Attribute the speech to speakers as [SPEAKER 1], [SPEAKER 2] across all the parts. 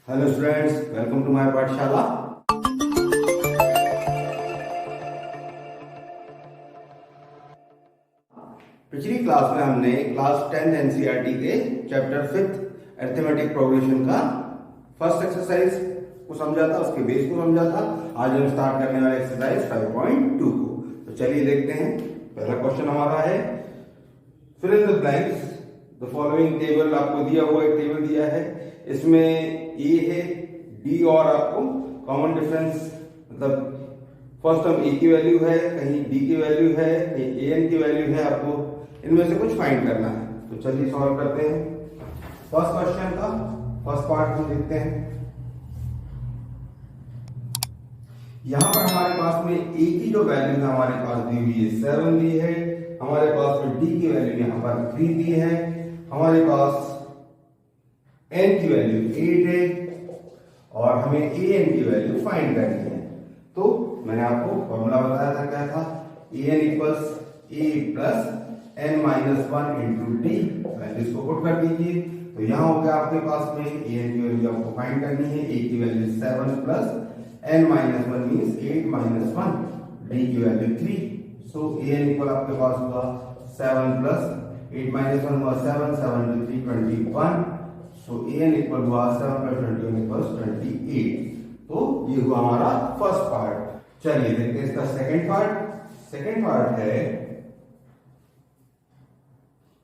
[SPEAKER 1] Hello students, welcome to my Pathshala. पिछली class में हमने क्लास 10 एनसीईआरटी के चैप्टर 5 अरिथमेटिक प्रोग्रेशन का फर्स्ट एक्सरसाइज को समझा था, उसके बेस को समझा था। आज हम स्टार्ट करने वाले एक्सरसाइज 5.2 को। तो चलिए देखते हैं। पहला क्वेश्चन हमारा है, fill in the blanks the following table. आपको दिया हुआ एक टेबल दिया है, इसमें ए है, डी और आपको कॉमन डिफरेंस मतलब फर्स्ट टर्म ए की वैल्यू है, कहीं डी की वैल्यू है, कहीं ए एन की वैल्यू है। आपको इनमें से कुछ फाइंड करना है। तो चलिए सॉल्व करते हैं। फर्स्ट क्वेश्चन का फर्स्ट पार्ट हम देखते हैं। यहां पर हमारे पास में ए की जो वैल्यू है हमारे पास दी हुई है 7 दी है, हमारे पास में डी की वैल्यू यहां पर 3 दी है, हमारे पास एन की वैल्यू 8 है और हमें ए एन की वैल्यू फाइंड करनी है। तो मैंने आपको फॉर्मूला बताया था, क्या था, A N equals A plus N minus 1 into D. Values को पुट कर दीजिए। तो यहां हो गया आपके पास में ए एन की वैल्यू आपको फाइंड करनी है। ए की value 7 plus N minus 1 means 8 minus 1, D की value 3। So A N equal आपके पास हुआ 7 प्लस 8 माइनस 1 हुआ 7, 7 to 3 21। So A N equal हुआ 7 प्लस 21 इक्वल्स 28। तो ये हुआ हमारा फर्स्ट पार्ट। चलिए देखते हैं इसका सेकंड पार्ट। सेकंड पार्ट है,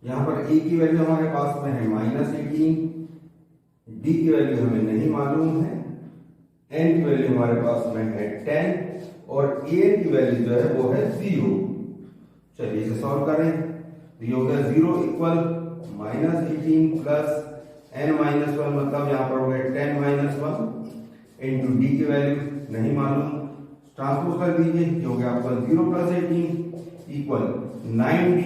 [SPEAKER 1] यहां पर ए की वैल्यू हमारे पास में है -18, डी की वैल्यू हमें नहीं मालूम है, एन की वैल्यू हमारे पास में है 10 और ए एन की वैल्यू जो है वो है 0। चलिए इसे सॉल्व करें। तो ये हो गया 0 इक्वल -18 प्लस एन माइनस 1 मतलब यहां पर हो गया 10 माइनस 1 इंटू डी की वैल्यू नहीं मालूम, ट्रांसपोज कर दीजिए। ये हो गया आपका 0 प्लस 18 इक्वल 9d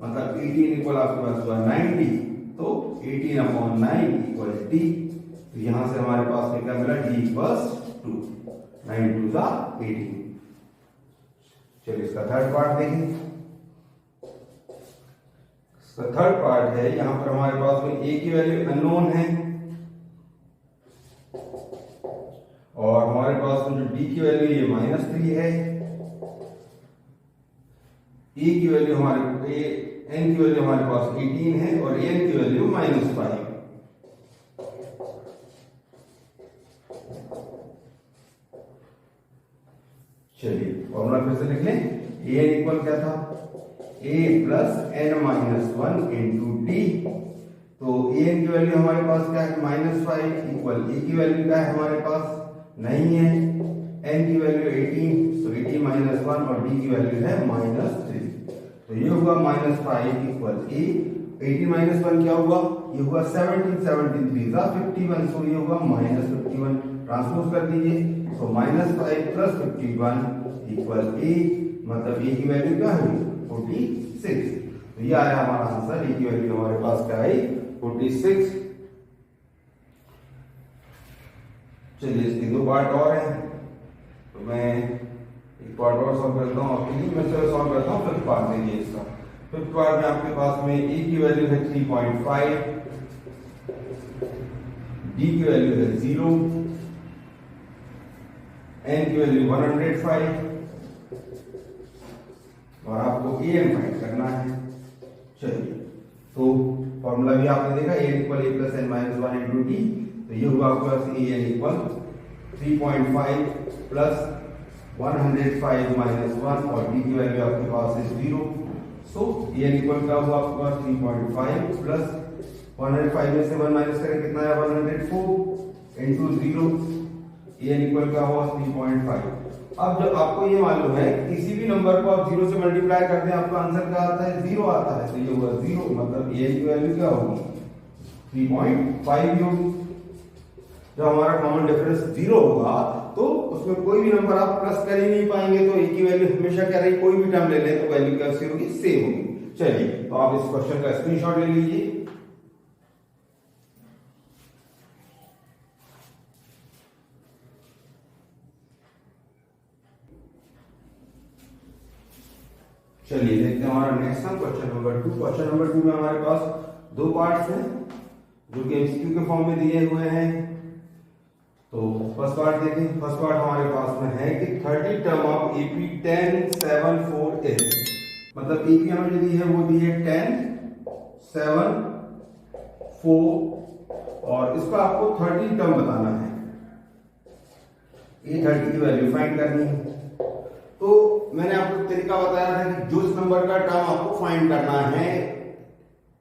[SPEAKER 1] मतलब 18 इक्वल आपके पास हुआ 9d। तो 18/9 इक्वल d। तो यहां से हमारे पास में क्या मिला, d इक्वल्स 2, 9 2 जा 18। चलिए इसका थर्ड पार्ट देखें। थर्ड पार्ट है, यहां पर हमारे पास में ए की वैल्यू अननोन है और हमारे पास में जो डी की वैल्यू ये -3 है, ए की वैल्यू हमारे एन की वैल्यू हमारे पास 18 है और एन की वैल्यू -5। चलिए फॉर्मूला फिर से लिख लें। ए एन इक्वल क्या था, a plus N minus 1 into D. तो ए एन की वैल्यू हमारे पास क्या है, -5 इक्वल ए की वैल्यू क्या है हमारे पास नहीं है, एन की वैल्यू 18, तो 18 माइनस 1 और डी की वैल्यू है -3। तो ये हुआ -5 इक्वल ए, 18 माइनस 1 क्या हुआ, ये हुआ 17, 17 3 जा 51। सो ये हुआ -51, ट्रांसपोज कर दीजिए। तो -5 प्लस 51 इक्वल ए, मतलब ए की वैल्यू क्या है 46। तो ये आया हमारा आंसर। ए की वैल्यू हमारे पास क्या आई 46। चलिए इसके दो पार्ट और हैं, तो मैं एक पार्ट और सॉल्व करता हूँ आपके लिए। मैं चलो सॉल्व करता हूँ फिफ्थ पार्ट। देखिए इसका फिफ्थ पार्ट में आपके पास में ए की वैल्यू है 3.5, डी की वैल्यू है 0, एन की वैल्यू 105 और आपको ए एन फाइंड करना है। चलिए तो फॉर्मूला भी आपने देखा, A N equal A plus N minus 1 into D. तो ये हुआ आपके पास A N equal 3.5 plus 105 minus 1 और डी की वैल्यू आपके पास है 0। सो ए एन इक्वल क्या हुआ आपके पास 3.5 प्लस 105 में से 1 माइनस करें कितना है 104 इंटू 0। ए एन इक्वल क्या हुआ 3.5। अब जब आपको ये मालूम है किसी भी नंबर को आप 0 से मल्टीप्लाई करते हैं आपका आंसर क्या आता है 0 आता है। तो ये हुआ 0 मतलब ए की वैल्यू क्या होगी 3.5 होगी। जब हमारा कॉमन डिफरेंस 0 होगा तो उसमें कोई भी नंबर आप प्लस कर ही नहीं पाएंगे। तो ए की वैल्यू हमेशा क्या रही, कोई भी टर्म ले लें तो वैल्यू कैसी होगी, सेम होगी। चलिए तो आप इस क्वेश्चन का स्क्रीनशॉट ले लीजिए। चलिए देखते हैं हमारा next question number 2। Question number 2 में हमारे पास दो पार्ट्स हैं जो कि एमसीक्यू के फॉर्म में दिए हुए हैं। तो फर्स्ट पार्ट देखें, फर्स्ट पार्ट हमारे पास में है कि 30 टर्म ऑफ एपी 10 7 4 इज, मतलब एपी हमें जो दी है वो दी है 10 7 4 और इसका आपको 30 टर्म बताना है, ये 30 की वैल्यू फाइंड करनी है। तो मैंने आपको तरीका बताया था कि जो इस नंबर का टर्म आपको फाइंड करना है,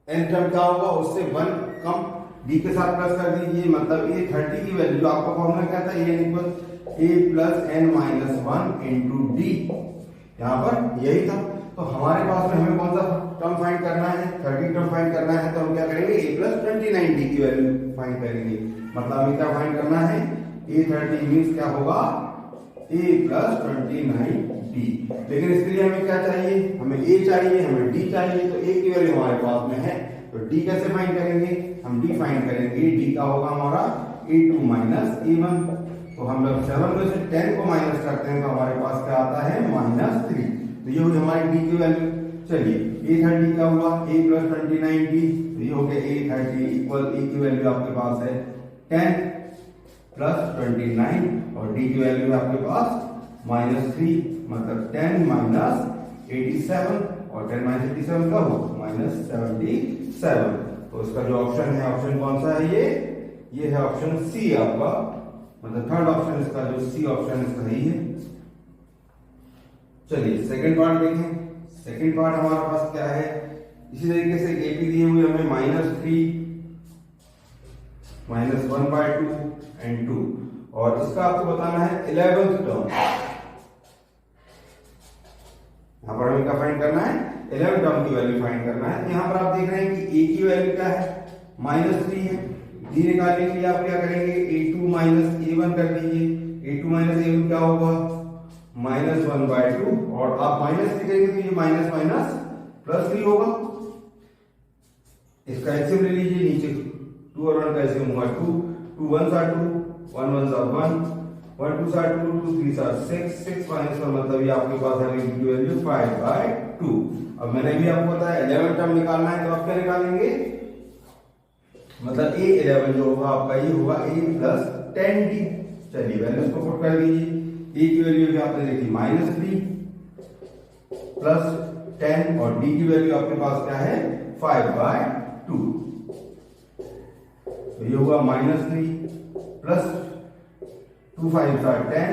[SPEAKER 1] एन टर्म क्या होगा उससे 1 कम डी के साथ प्लस कर दीजिए, मतलब ये 30 की वैल्यू आपका फॉर्मूला क्या था, A equal A plus N minus 1 into D, यहाँ पर यही था। तो हमारे पास में हमें कौन सा टर्म फाइंड करना है, 30 टर्म फाइंड करना है, तो हम क्या करेंगे ए प्लस 29 डी की वैल्यू फाइंड करेंगे, मतलब हमें क्या फाइंड करना है, ए 30 मीन्स क्या होगा a प्लस 29 डी। लेकिन इसके लिए हमें क्या चाहिए, हमें a चाहिए, हमें d चाहिए, तो a की वैल्यू हमारे पास में है, तो d कैसे फाइंड करेंगे, हम d फाइंड करेंगे, d का होगा हमारा a2 माइनस a1, तो हम जब 7 में से 10 को माइनस करते हैं तो हमारे पास क्या आता है -3, तो ये हुई हमारी d की वैल्यू। चलिए a 30 क्या हुआ, a प्लस 29 d, तो ये हो गया a 30 इक्वल a की वैल्यू आपके पास है 10 प्लस 29 और d की वैल्यू आपके पास -3, मतलब 10 माइनस 87 और 10 माइनस 87 का हो -77। तो इसका जो ऑप्शन है, ऑप्शन कौन सा है, ये है ऑप्शन सी आपका, मतलब थर्ड ऑप्शन इसका जो सी ऑप्शन इसका सही है। चलिए सेकंड पार्ट देखें, सेकंड पार्ट हमारे पास क्या है, इसी तरीके से एपी दिए हुए हमें -3 -1/2 एंड 2 और इसका आपको बताना है 11th टर्म, यहां पर हमें क्या फाइंड करना है, 11th टर्म की वैल्यू फाइंड करना है। यहां पर आप देख रहे हैं कि a की वैल्यू क्या है -3 है, d निकालने के लिए आप क्या करेंगे, a2 माइनस a1 कर दीजिए, a2 माइनस a1 क्या होगा -1/2 और आप माइनस करेंगे तो ये माइनस माइनस +3 होगा, इसका एलसीएम ले लीजिए, नीचे 2 और 1 का एलसीएम हुआ 2, 2 1s are 2, 1 1s are 1, 1 2s are 2, 2 3s are 6, 6 minus 1 मतलब ये आपके पास है की वैल्यू 5/2। अब मैंने भी आपको बताया 11 टर्म निकालना है, तो आप क्या निकालेंगे, मतलब a 11 जो होगा आपका ये होगा a प्लस 10d। चलिए वैल्यूज को पुट कर दीजिए, a की वैल्यू भी आपने देखी -3 प्लस 10 और d की वैल्यू आपके पास क्या है 5/2, तो ये होगा -3 plus 2 5s are 10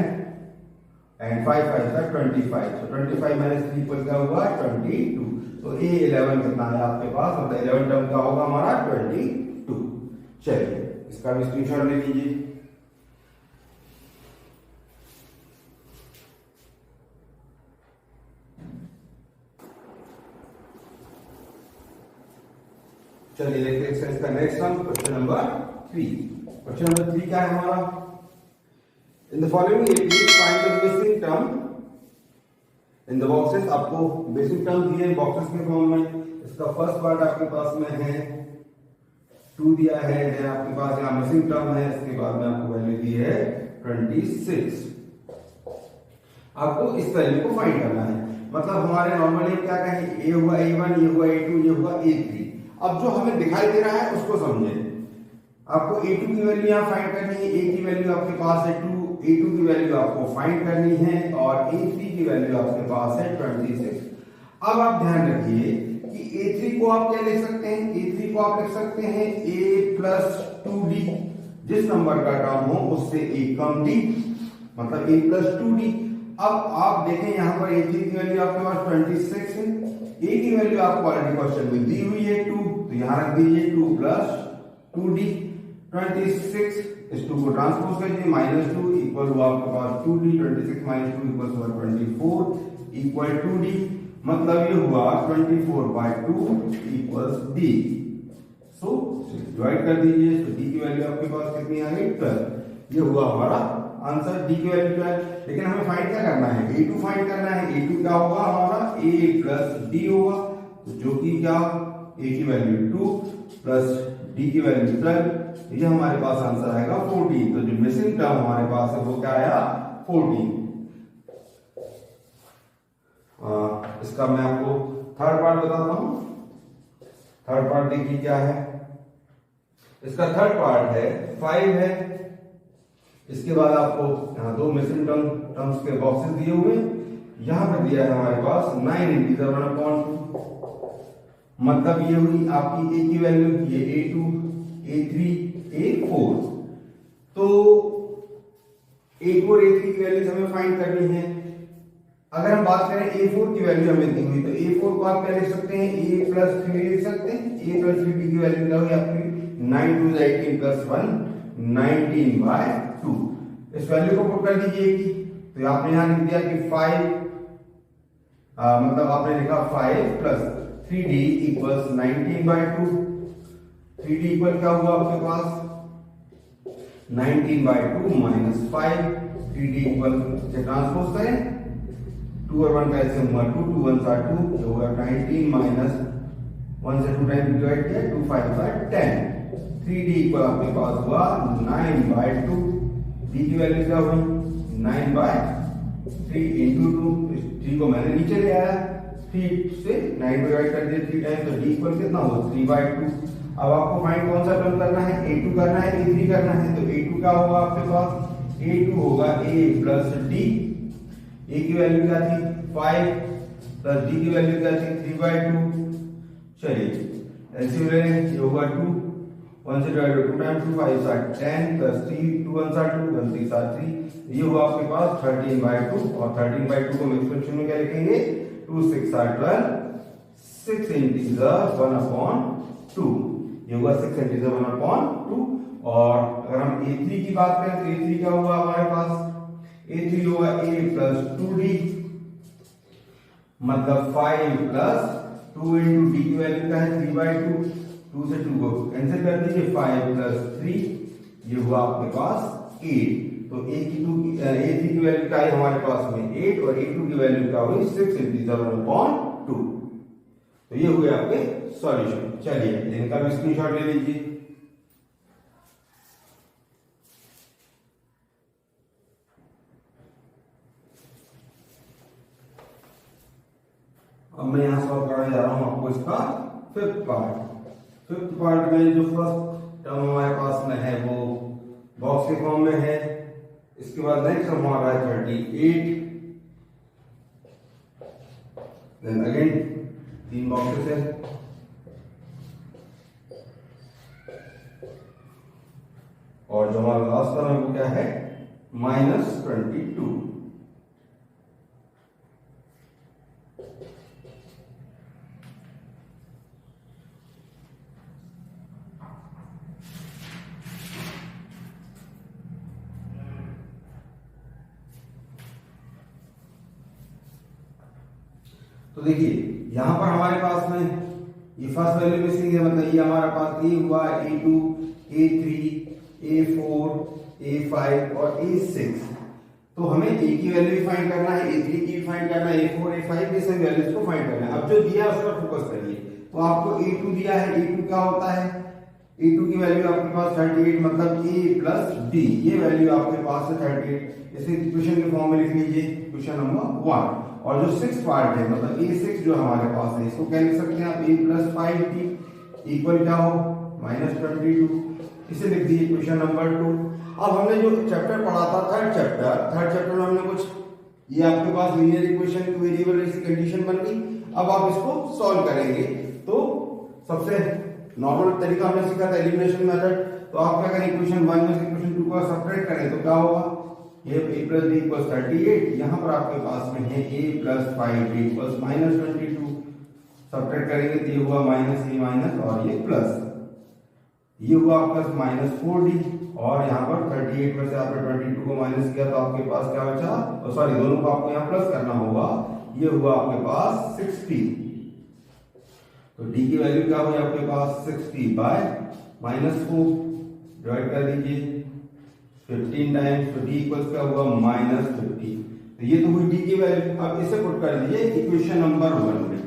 [SPEAKER 1] and 5 5s are 25, तो 25 माइनस 3 इक्वल क्या होगा 22, तो a 11 कितना है आपके पास, मतलब 11 टर्म का होगा हमारा 22। चलिए इसका भी स्क्रीनशॉट ले लीजिए। चलिए देखते हैं इसका next sum, question number 3। Question number 3 क्या है हमारा, in the following APs find the missing term in the boxes, आपको बेसिक टर्म दिए बॉक्सेस के फॉर्म में। इसका फर्स्ट पार्ट आपके पास में है 2 दिया है आपके पास, यहाँ मिसिंग टर्म है, इसके बाद में आपको वैल्यू दी है 26। आपको इस वैल्यू को फाइंड करना है, मतलब हमारे नॉर्मली क्या कहें, ए हुआ a1, ये हुआ a2, ये हुआ a3। अब जो हमें दिखाई दे रहा है उसको समझें, आपको a2 की वैल्यू यहाँ फाइंड करनी है, a की वैल्यू आपके पास है 2, a2 की वैल्यू आपको फाइंड करनी है और a3 की वैल्यू आपके पास है 26। अब आप ध्यान रखिए कि a3 को आप क्या लिख सकते हैं, a3 को आप लिख सकते हैं a प्लस 2d, जिस नंबर का टर्म हो उससे a कम d, मतलब a प्लस 2d। अब आप देखें यहाँ पर a3 की वैल्यू आपके पास 26 है, a की वैल्यू आपको ऑलरेडी क्वेश्चन में दी हुई है 2, तो यहाँ रख दीजिए 2 प्लस 2d, 26 इस 2 को ट्रांसपोज कर दीजिए, -2 इक्वल हुआ आपके पास 2d, 26 माइनस 2 इक्वल हुआ 24 इक्वल 2d, मतलब ये हुआ 24/2 इक्वल्स d। सो डिवाइड कर दीजिए, तो d की वैल्यू आपके पास कितनी आ गई 12, ये हुआ हमारा आंसर। d की वैल्यू क्या है, लेकिन हमें फाइंड क्या करना है, a2 फाइंड करना है, a2 क्या होगा हमारा a प्लस d होगा, तो जो कि क्या a की वैल्यू 2 प्लस d की वैल्यू 12, ये हमारे पास आंसर आएगा 14। तो जो मिसिंग टर्म हमारे पास है वो क्या आया 14। इसका मैं आपको थर्ड पार्ट बताता हूं। थर्ड पार्ट देखिए क्या है, इसका थर्ड पार्ट है 5 है, इसके बाद आपको यहाँ दो मिसिंग टर्म्स के बॉक्सेस दिए हुए हैं। यहाँ पे दिया है हमारे पास 9 इंटीजर 1/2, मतलब ये हुई आपकी a की वैल्यू, ये a2, a3, a4। तो a2 और a3 की वैल्यूज हमें फाइंड करनी है। अगर हम बात करें a4 की वैल्यू हमें दी हुई, तो a4 को आप क्या लिख सकते हैं, a प्लस 3 लिख सकते हैं। a प्लस 3 की वैल्यू क्या हुई आपकी 9 2 18 प्लस 1 19/2। इस वैल्यू को पुट कर दीजिए की, तो आपने यहां लिख दिया कि 5 मतलब आपने लिखा 5 plus 3d equals 19/2। 3d equal क्या हुआ आपके पास 19/2 माइनस 5। 3d इक्वल से ट्रांसपोज करें, 2 और 1 का एलसीएम हुआ 2, 2 1 सा 2, जो हुआ 19 माइनस 1 से 2 टाइम डिवाइड किया, 2 5 सा 10। 3d इक्वल आपके पास हुआ 9/2। d की वैल्यू क्या हुई 9/3 इंटू 2, 3 को मैंने नीचे ले आया, 3 से 9 डिवाइड कर दिया 3 टाइम, तो d इक्वल कितना हुआ 3/2। अब आपको फाइंड कौन सा टर्म करना है, a2 करना है, a3 करना है। तो a2 क्या होगा आपके पास, a2 होगा a प्लस d। a की वैल्यू क्या थी 5 प्लस d की वैल्यू क्या थी 3/2। चलिए एलसीएम ले लें, ये होगा 2, 1 से डिवाइड 2 टाइम 2 5 सा 10 प्लस 3 2 1 सा 2 1 3 सा 3, ये हुआ आपके पास 13/2। और 13/2 को हम एक्सप्रेशन में क्या लिखेंगे, 2 6 सा 12, 6 इंटीजर 1/2, ये हुआ 6 इंटीजर 1/2। और अगर हम a3 की बात करें तो a3 क्या हुआ हमारे पास, a3 होगा a प्लस 2d, मतलब 5 प्लस 2 इंटू d की वैल्यू क्या है 3/2। 2 से 2 को कैंसिल कर दीजिए, 5 प्लस 3, ये हुआ आपके पास 8। तो a3 की वैल्यू क्या है हमारे पास में 8, और a2 की वैल्यू क्या हुई 6 इंटीजर 1/2। तो ये हुए आपके सॉल्यूशन। चलिए इनका भी स्क्रीनशॉट ले लीजिए। अब मैं यहां सॉल्व करने जा रहा हूं आपको इसका फिफ्थ पार्ट में जो फर्स्ट टर्म हमारे पास में है वो बॉक्स के फॉर्म में है। इसके बाद नेक्स्ट टर्म हमारा है 38, देन अगेन 3 बॉक्सेस है, और जो हमारा लास्ट टर्म है वो क्या है -22। तो देखिए यहां पर हमारे पास में ये फर्स्ट वैल्यू मिसिंग है, मतलब ये हमारे पास a हुआ, a2, a3, a4, a5 और a6। तो हमें a की वैल्यू फाइंड करना है, a3 की फाइंड करना है, a4, a5 की सभी वैल्यूज को फाइंड करना है। अब जो दिया है उस पर फोकस करिए। तो आपको a2 दिया है, a2 क्या होता है, a2 की वैल्यू आपके पास 38, मतलब a प्लस d, ये वैल्यू आपके पास है 38। इसे इक्वेशन के फॉर्म में लिख लीजिए, इक्वेशन नंबर 1। और जो 6 पार्ट है, मतलब a6 जो हमारे पास है, इसको क्या लिख सकते हैं आप, a प्लस 5t इक्वल क्या हो -22। इसे लिख दीजिए इक्वेशन नंबर 2। अब हमने जो चैप्टर पढ़ा था थर्ड चैप्टर में हमने कुछ, ये आपके पास लीनियर इक्वेशन टू वेरिएबल ऐसी कंडीशन बन गई। अब आप इसको सॉल्व करेंगे तो सबसे नॉर्मल तरीका हमने सीखा था एलिमिनेशन मेथड। तो आप क्या करें, इक्वेशन 1 में से इक्वेशन 2 को सब्ट्रैक्ट करें तो क्या होगा, ये a प्लस d इक्वल्स 38, यहाँ पर आपके पास में है a plus 5d equals -22। Subtract करेंगे तो ये हुआ माइनस a माइनस और ये प्लस, ये हुआ आपका -4d। और यहाँ पर 38 में से आपने 22 को माइनस किया तो आपके पास क्या बचा, सॉरी दोनों को आपको यहाँ प्लस करना होगा, ये हुआ आपके पास 60। तो d की वैल्यू क्या हुई आपके पास 60 बाय -4, डिवाइड कर दीजिए 15 टाइम्स, तो d इक्वल्स क्या हुआ -50। तो ये तो हुई d की वैल्यू। अब इसे पुट कर दीजिए इक्वेशन नंबर 1 में।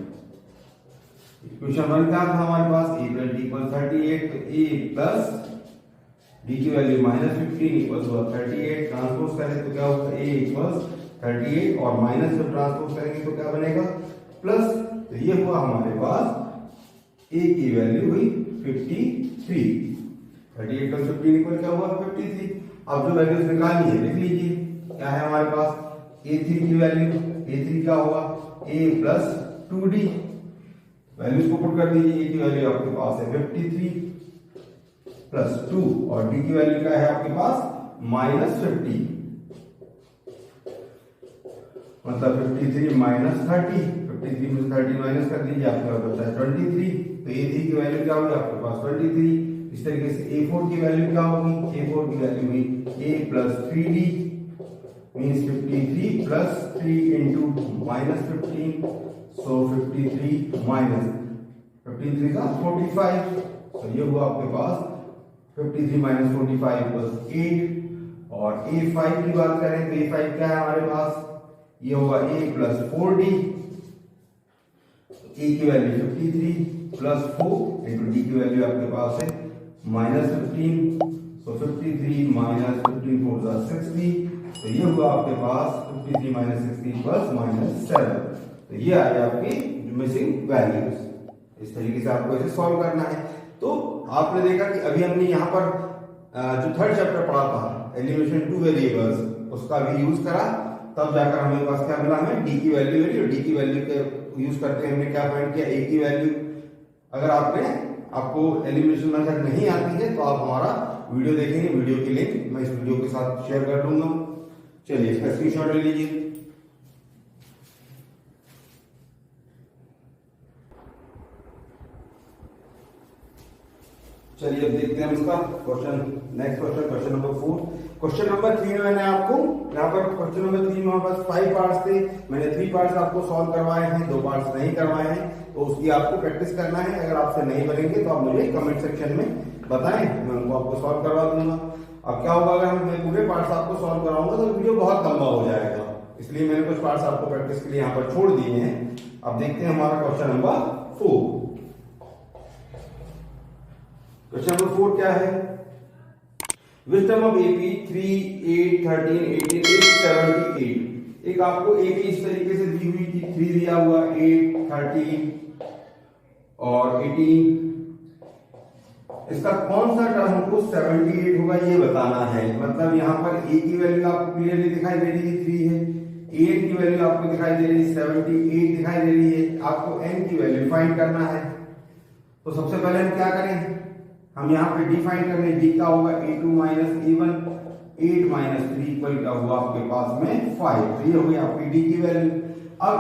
[SPEAKER 1] इक्वेशन 1 क्या था हमारे पास, a प्लस d इक्वल्स 38, तो a प्लस d की वैल्यू -15 इक्वल्स हुआ 38। ट्रांसपोज करें तो क्या होगा, a इक्वल्स 38 और माइनस जब ट्रांसपोज करेंगे तो क्या बनेगा प्लस। तो ये हुआ हमारे पास a की वैल्यू हुई 53। 38 प्लस 15 इक्वल क्या हुआ 53। अब जो वैल्यूज निकालनी है लिख लीजिए। क्या है हमारे पास a3 की वैल्यू, a3 क्या होगा a प्लस 2d, वैल्यूज को पुट कर दीजिए। a की वैल्यू आपके पास है 53 प्लस 2 और d की वैल्यू क्या है आपके पास -50, मतलब 53 माइनस 30, 53 में 30 माइनस कर दीजिए, आपके पास बचता है 23। तो a3 की वैल्यू क्या होगी आपके पास 23। इस तरीके से a4 की वैल्यू क्या होगी, a4 की वैल्यू हुई a plus 3d means 53 plus 3 into -15, so 53 minus 53 का 45, तो ये हुआ आपके पास 53 माइनस 45 प्लस 8। और a5 की बात करें तो a5 क्या है हमारे पास, ये होगा a प्लस 4d, a की वैल्यू 53 प्लस 4 इंटू d की वैल्यू आपके पास है -15, सो 53 माइनस 15 4 जा 60, तो ये हुआ आपके पास 53 माइनस 60 प्लस -7। तो ये आ गया आपकी मिसिंग वैल्यूज। इस तरीके से आपको इसे सॉल्व करना है। तो आपने देखा कि अभी हमने यहाँ पर जो थर्ड चैप्टर पढ़ा था एलिमिनेशन टू वेरिएबल्स, उसका भी यूज करा, तब जाकर हमें पास क्या मिला, हमें डी की वैल्यू मिली। और डी की वैल्यू के यूज करके हमने क्या फाइंड किया, ए की वैल्यू। अगर आपको एलिमिनेशन मेथड नहीं आती है तो आप हमारा वीडियो देखेंगे, वीडियो की लिंक मैं इस वीडियो के साथ शेयर कर दूंगा। चलिए इसका स्क्रीनशॉट ले लीजिए। चलिए अब देखते हैं इसका question. Next question, question number 4। Question number 3 में मैंने आपको यहाँ पर क्वेश्चन नंबर 3 में बस 5 पार्ट्स थे, मैंने 3 पार्ट्स आपको सॉल्व करवाए हैं, 2 पार्ट्स नहीं करवाए हैं, तो उसकी आपको प्रैक्टिस करना है। अगर आपसे नहीं बनेंगे तो आप मुझे कमेंट सेक्शन में बताएं, मैं उनको आपको सॉल्व करवा दूंगा। अब क्या होगा, अगर मैं पूरे पार्ट्स आपको सॉल्व कराऊंगा तो वीडियो बहुत लंबा हो जाएगा, इसलिए मैंने कुछ पार्ट्स आपको प्रैक्टिस के लिए यहाँ पर छोड़ दिए हैं। अब देखते हैं हमारा क्वेश्चन नंबर 4। क्वेश्चन नंबर 4 क्या है, which term of AP 3, 8, 13, 18 is 78। एक आपको एपी इस तरीके से दी हुई थी, 3 दिया हुआ, 8, 13 और 18, इसका कौन सा टर्म हमको 78 होगा ये बताना है। मतलब यहाँ पर ए की वैल्यू आपको क्लियरली दिखाई दे रही है 3 है, ए की वैल्यू आपको दिखाई दे रही है 78 दिखाई दे रही है, आपको एन की वैल्यू फाइंड करना है। तो सबसे पहले हम क्या करें, हम यहाँ पे डी फाइंड करने, डी का होगा a2 minus a1, 8 minus 3 equal का हुआ आपके पास में 5, तो ये हो गई आपकी डी की वैल्यू। अब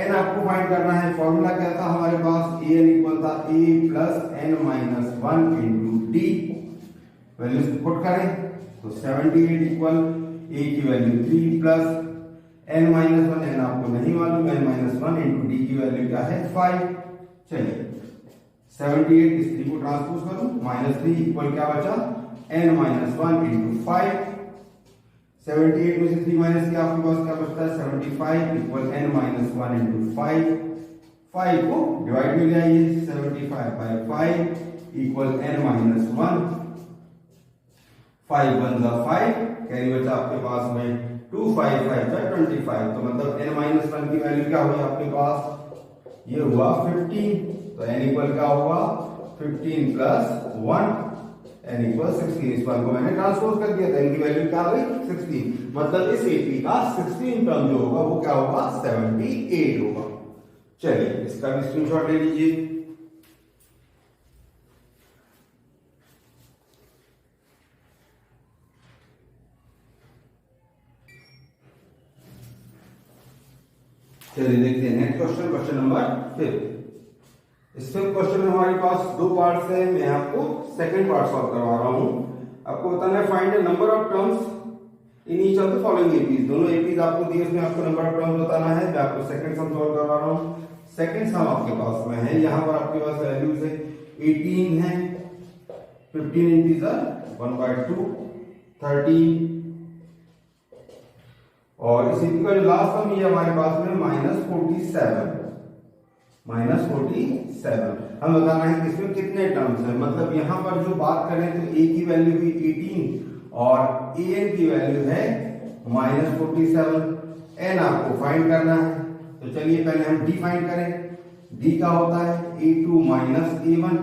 [SPEAKER 1] n आपको फाइंड करना है, फॉर्मूला क्या था हमारे पास, an इक्वल था a plus n minus 1 into D, values put करें तो 78 इक्वल a की value 3 plus n minus 1, n आपको नहीं मालूम, n माइनस 1 इंटू डी की वैल्यू क्या है 5। चलिए 78 इस 3 को ट्रांसपोज करूं, -3 इक्वल क्या बचा n माइनस 1 इंटू 5, 78 में से 3 माइनस किया आपके पास क्या बचता है 75 इक्वल n माइनस 1 इंटू 5, 5 को डिवाइड में ले आइए, 75 बाय 5 इक्वल n माइनस 1, 5 1 जा 5, कैरी बचा आपके पास में 2, 5 5 जा 25, तो मतलब n माइनस 1 की वैल्यू क्या हुई आपके पास, ये हुआ 15, तो n इक्वल क्या होगा 15 प्लस 1, n इक्वल 16, इस पर को मैंने ट्रांसपोज कर दिया, तो n की वैल्यू क्या हुई 16, मतलब इस एपी का 16 टर्म जो होगा वो क्या होगा 78 होगा। चलिए इसका भी स्क्रीनशॉट ले लीजिए। चलिए देखते हैं नेक्स्ट क्वेश्चन, क्वेश्चन नंबर 5। इस क्वेश्चन में हमारे पास 2 पार्ट्स है, मैं आपको सेकंड पार्ट सॉल्व करवा रहा हूं। आपको बताना है find the number of terms in each of the following APs. दोनों एपीज आपको दिए, उसमें आपको नंबर ऑफ टर्म्स बताना है। मैं आपको सेकंड सम सॉल्व करवा रहा हूं। सेकंड सम आपके पास में है, यहां पर आपके पास वैल्यूज है 18 है, 15 इंटीजर 1/2, 13 और इसी का जो लास्ट सम ये हमारे पास में -47, -47। हम बताना है कि इसमें कितने टर्म्स हैं। मतलब यहां पर जो बात करें तो a की वैल्यू हुई 18 और an की वैल्यू है -47, n आपको फाइंड करना है। तो चलिए पहले हम d फाइंड करें। d का होता है a2 माइनस a1,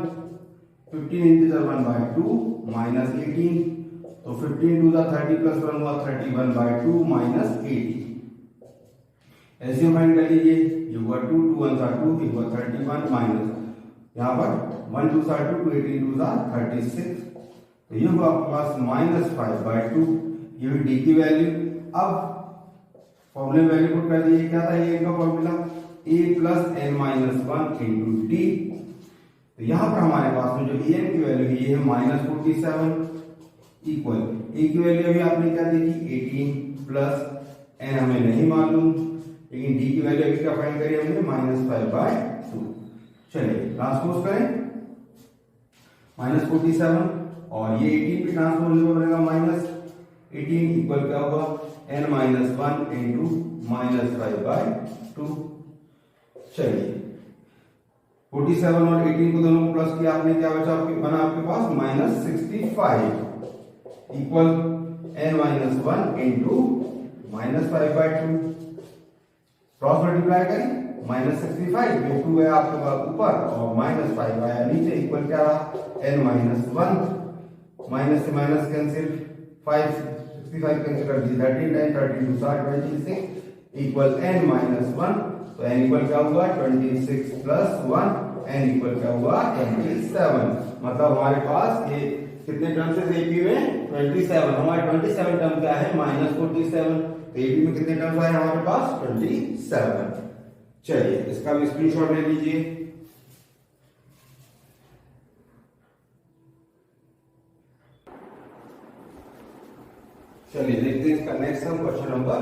[SPEAKER 1] 15 इंटीजर 1/2 -18, तो 15 टू 30 प्लस 1 हुआ 31/2 माइनस 80। ऐसे फाइंड कर लीजिए, ये हुआ 2 2 1 2, ये हुआ 31 माइनस यहाँ पर 1 2 2 2 18 2 36, तो ये हुआ आपके पास -5/2। ये भी डी की वैल्यू। अब फॉर्मूले में वैल्यू पुट कर दिए, क्या था ये इनका formula a plus n-1 into D. तो यहाँ पर हमारे पास में जो a n की वैल्यू है ये है -47 इक्वल a की वैल्यू अभी आपने क्या देखी 18 प्लस n हमें नहीं मालूम, लेकिन d की वैल्यू अभी क्या फाइंड करी हमने -5/2। चलिए ट्रांसपोज करें -47 और ये 18 भी ट्रांसपोज बनेगा -18 इक्वल क्या होगा n-1 इंटू -5/2। चलिए 47 और 18 को दोनों को प्लस किया आपने, क्या बचा आपके बना आपके पास -65 equal n-1 into -5/2। Cross multiply करें -65 जो 2 है आपके पास ऊपर और -5 आया नीचे, इक्वल क्या रहा n-1। माइनस से माइनस कैंसिल, 65 कैंसिल कर दी 13 टाइम 13 2 26 इक्वल n-1। तो n इक्वल क्या हुआ 26 प्लस 1, n इक्वल क्या हुआ 27। मतलब हमारे पास ये कितने टर्म्स है एपी में 27। हमारे 27 टर्म क्या है -47, तो एपी में कितने टर्म्स आए हमारे पास 27। चलिए इसका भी स्क्रीनशॉट ले लीजिए। चलिए देखते हैं इसका next sum, question number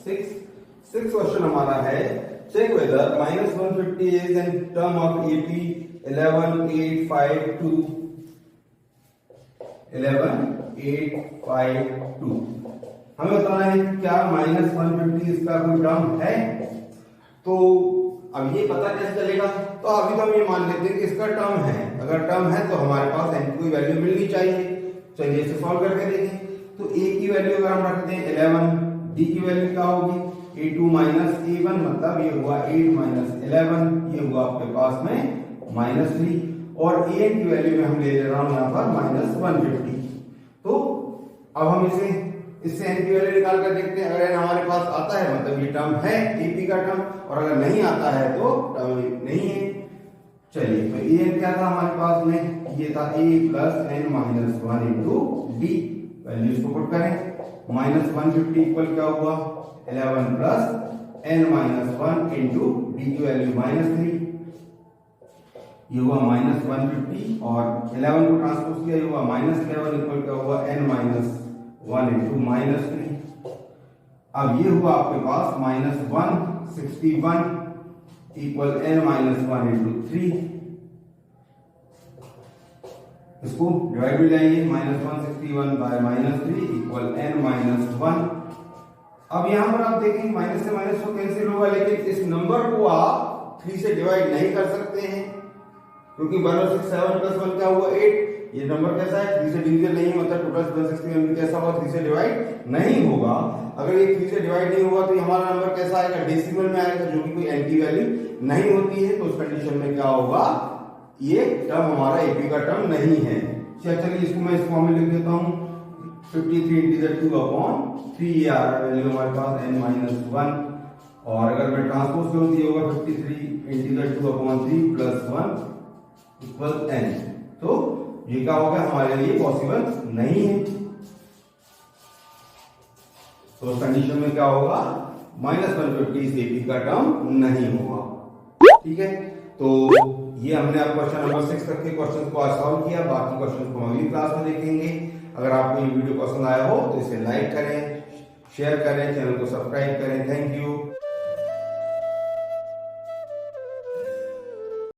[SPEAKER 1] 6 question हमारा है check whether -150 is in term of AP 11852 हमें बताना है क्या -150 इसका कोई टर्म है। तो अब ये पता कैसे चलेगा, तो अभी तो हम ये मान लेते हैं कि इसका टर्म है। अगर टर्म है तो हमारे पास n की वैल्यू मिलनी चाहिए। चलिए इसे सॉल्व करके देखें। तो a की वैल्यू अगर हम रखते हैं 11, d की वैल्यू क्या होगी a2 माइनस a1, मतलब ये हुआ 8 माइनस 11, ये हुआ आपके पास में -3, और an की वैल्यू में हम ले ले रहा हूं यहाँ पर -150। तो अब हम इससे n की वैल्यू निकाल कर देखते हैं। अगर n हमारे पास आता है मतलब ये टर्म है ap का टर्म, और अगर नहीं आता है तो टर्म नहीं है। चलिए तो an क्या था हमारे पास में, ये था a plus n-1 into D. Values को पुट करें -150 इक्वल क्या हुआ 11 प्लस n-1 इंटू डी की वैल्यू -3, ये हुआ -150 और 11 को ट्रांसपोज किया, ये हुआ -11 इक्वल क्या हुआ n-1 इंटू -3। अब ये हुआ आपके पास -161 इक्वल n-1 इंटू 3। इसको डिवाइड में लाएंगे -161 बाय -3 इक्वल n-1। अब यहां पर आप देखेंगे माइनस से माइनस तो कैंसिल होगा, लेकिन इस नंबर को आप 3 से डिवाइड नहीं कर सकते हैं, क्योंकि 167 प्लस 1 क्या हुआ 8। ये नंबर कैसा है 3 से डिवीजन नहीं होता, टोटल 161 कैसा होगा 3 से डिवाइड नहीं होगा। अगर ये 3 से डिवाइड नहीं होगा तो हमारा नंबर कैसा आएगा डेसिमल में आएगा, जो कि कोई n की वैल्यू नहीं होती है। तो उस कंडीशन में क्या होगा, ये टर्म हमारा एपी का टर्म नहीं है। चलिए इसको मैं इस फॉर्म में लिख देता हूं 53 इंटीजर 2/3, ये आ रहा है वैल्यू हमारे पास n-1, और अगर मैं ट्रांसपोज करूं तो ये होगा 53 इंटीजर 2/3 प्लस 1 इक्वल n। तो ये क्या होगा हमारे लिए पॉसिबल नहीं है। तो उस कंडीशन में क्या होगा -150 एपी का टर्म नहीं होगा। ठीक है, तो ये हमने अब क्वेश्चन नंबर 6 तक के क्वेश्चन को आज सॉल्व किया। बाकी क्वेश्चन को हम अगली क्लास में देखेंगे। अगर आपको ये वीडियो पसंद आया हो तो इसे लाइक करें, शेयर करें, चैनल को सब्सक्राइब करें। Thank you.